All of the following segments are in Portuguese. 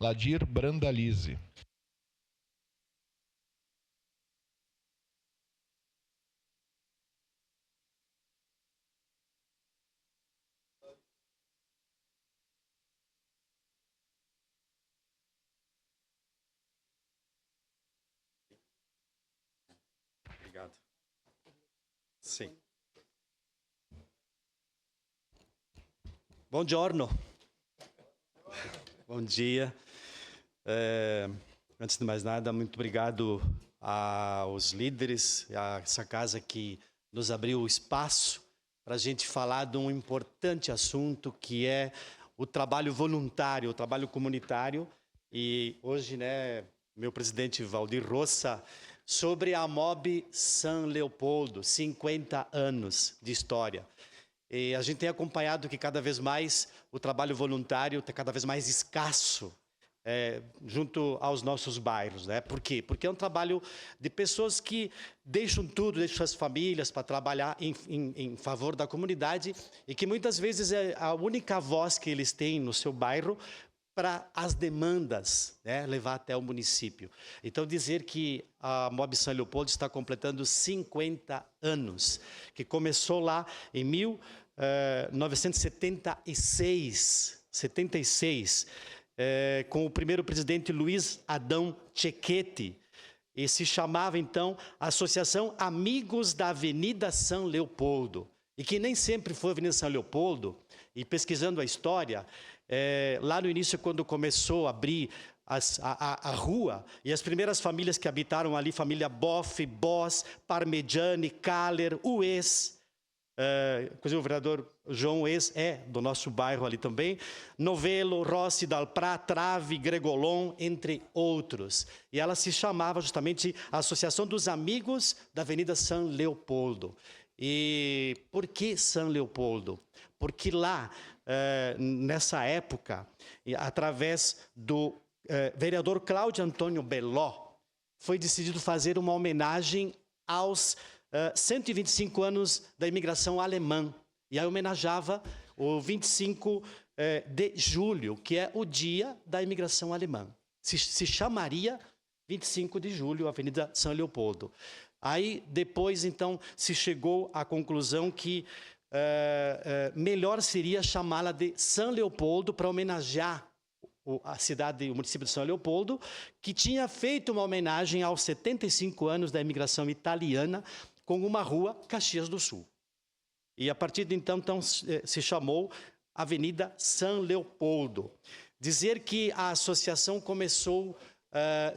Ladir Brandalize. Obrigado. Sim. Bom giorno. Bom dia. Antes de mais nada, muito obrigado aos líderes, a essa casa que nos abriu o espaço para a gente falar de um importante assunto que é o trabalho voluntário, o trabalho comunitário. E hoje, né, meu presidente Valdir Roça, sobre a MOB São Leopoldo, 50 anos de história. E a gente tem acompanhado que cada vez mais o trabalho voluntário está cada vez mais escasso junto aos nossos bairros, né? Por quê? Porque é um trabalho de pessoas que deixam tudo, deixam suas famílias para trabalhar em favor da comunidade e que muitas vezes é a única voz que eles têm no seu bairro para as demandas, né, levar até o município. Então, dizer que a MOB São Leopoldo está completando 50 anos, que começou lá em 1976, com o primeiro presidente Luiz Adão Cecchetty, e se chamava, então, Associação Amigos da Avenida São Leopoldo. E que nem sempre foi a Avenida São Leopoldo, e pesquisando a história, lá no início, quando começou a abrir a rua, e as primeiras famílias que habitaram ali, família Boff, Boss, Parmegiani, Kaller, Ues, inclusive o vereador João Ues é do nosso bairro ali também, Novello, Rossi, Dalprá, Trave, Gregolon, entre outros. E ela se chamava justamente a Associação dos Amigos da Avenida São Leopoldo. E por que São Leopoldo? Porque lá, nessa época, através do vereador Cláudio Antônio Bellò, foi decidido fazer uma homenagem aos 125 anos da imigração alemã. E aí homenageava o 25 de julho, que é o dia da imigração alemã. Se chamaria 25 de julho, Avenida São Leopoldo. Aí, depois, então, se chegou à conclusão que melhor seria chamá-la de São Leopoldo para homenagear a cidade, o município de São Leopoldo, que tinha feito uma homenagem aos 75 anos da imigração italiana com uma rua Caxias do Sul. E a partir de então se chamou Avenida São Leopoldo. Dizer que a associação começou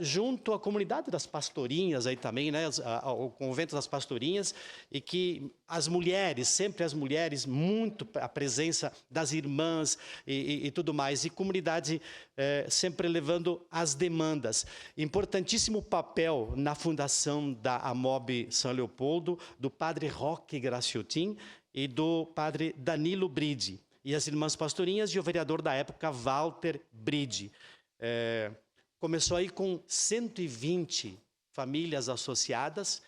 junto à comunidade das pastorinhas aí também, né, o convento das pastorinhas, e que as mulheres, sempre as mulheres, muito a presença das irmãs e tudo mais, e comunidade sempre levando as demandas. Importantíssimo papel na fundação da AMOB São Leopoldo, do padre Roque Graciotin e do padre Danilo Bride, e as irmãs pastorinhas e o vereador da época, Walter Bride. Começou aí com 120 famílias associadas,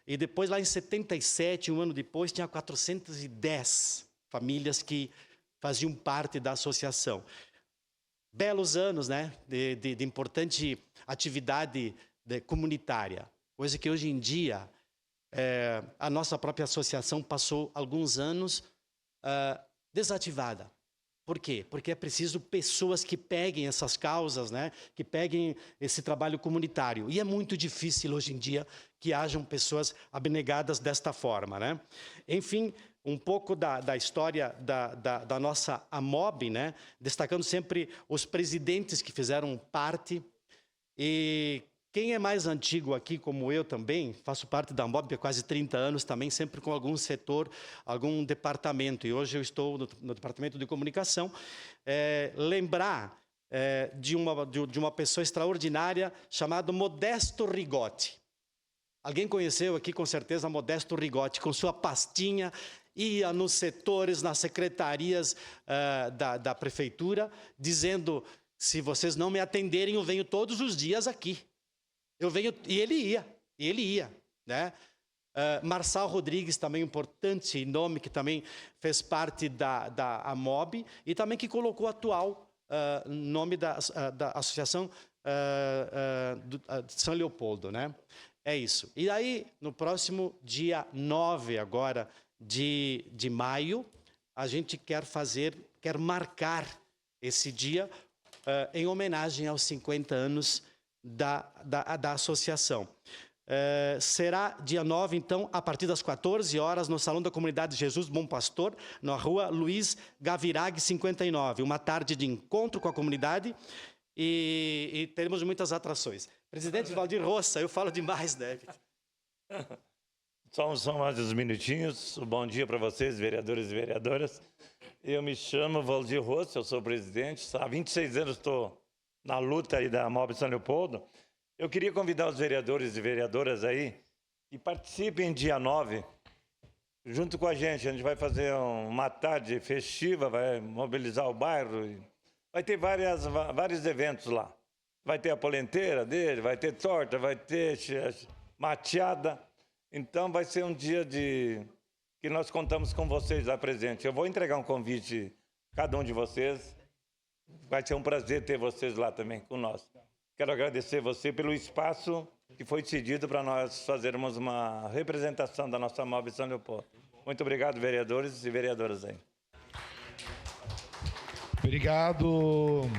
e depois, lá em 77, um ano depois, tinha 410 famílias que faziam parte da associação. Belos anos, né, de importante atividade comunitária, coisa que hoje em dia a nossa própria associação passou alguns anos desativada. Por quê? Porque é preciso pessoas que peguem essas causas, né? Que peguem esse trabalho comunitário. E é muito difícil hoje em dia que hajam pessoas abnegadas desta forma, né? Enfim, um pouco da história da nossa AMOB, né? Destacando sempre os presidentes que fizeram parte. E quem é mais antigo aqui, como eu também, faço parte da AMOB há quase 30 anos também, sempre com algum setor, algum departamento. E hoje eu estou no departamento de comunicação. Lembrar de uma pessoa extraordinária chamada Modesto Rigotti. Alguém conheceu aqui, com certeza, Modesto Rigotti, com sua pastinha, ia nos setores, nas secretarias da prefeitura, dizendo: se vocês não me atenderem, eu venho todos os dias aqui. Eu venho, e ele ia, né? Marçal Rodrigues, também importante nome, que também fez parte da AMOB, e também que colocou o atual nome da Associação de São Leopoldo, né? É isso. E aí, no próximo dia 9 agora de maio, a gente quer marcar esse dia em homenagem aos 50 anos da associação. Será dia 9, então, a partir das 14 horas, no Salão da Comunidade Jesus Bom Pastor, na rua Luiz Gavirag, 59. Uma tarde de encontro com a comunidade e teremos muitas atrações. Presidente Valdir Roça, eu falo demais, né? Só mais uns minutinhos. Bom dia para vocês, vereadores e vereadoras. Eu me chamo Valdir Roça, eu sou presidente. Há 26 anos estou na luta aí da MOB São Leopoldo. Eu queria convidar os vereadores e vereadoras aí que participem dia 9, junto com a gente. A gente vai fazer uma tarde festiva, vai mobilizar o bairro. Vai ter vários eventos lá. Vai ter a polenteira dele, vai ter torta, vai ter mateada. Então vai ser um dia que nós contamos com vocês lá presente. Eu vou entregar um convite a cada um de vocês. Vai ser um prazer ter vocês lá também com nós. Quero agradecer você pelo espaço que foi cedido para nós fazermos uma representação da nossa MOB São Leopoldo. Muito obrigado, vereadores e vereadoras aí. Obrigado,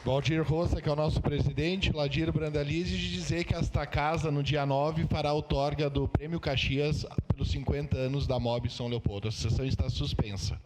Valdir Roça, que é o nosso presidente, Ladir Brandalize, de dizer que esta casa, no dia 9, fará a outorga do Prêmio Caxias pelos 50 anos da MOB São Leopoldo. A sessão está suspensa.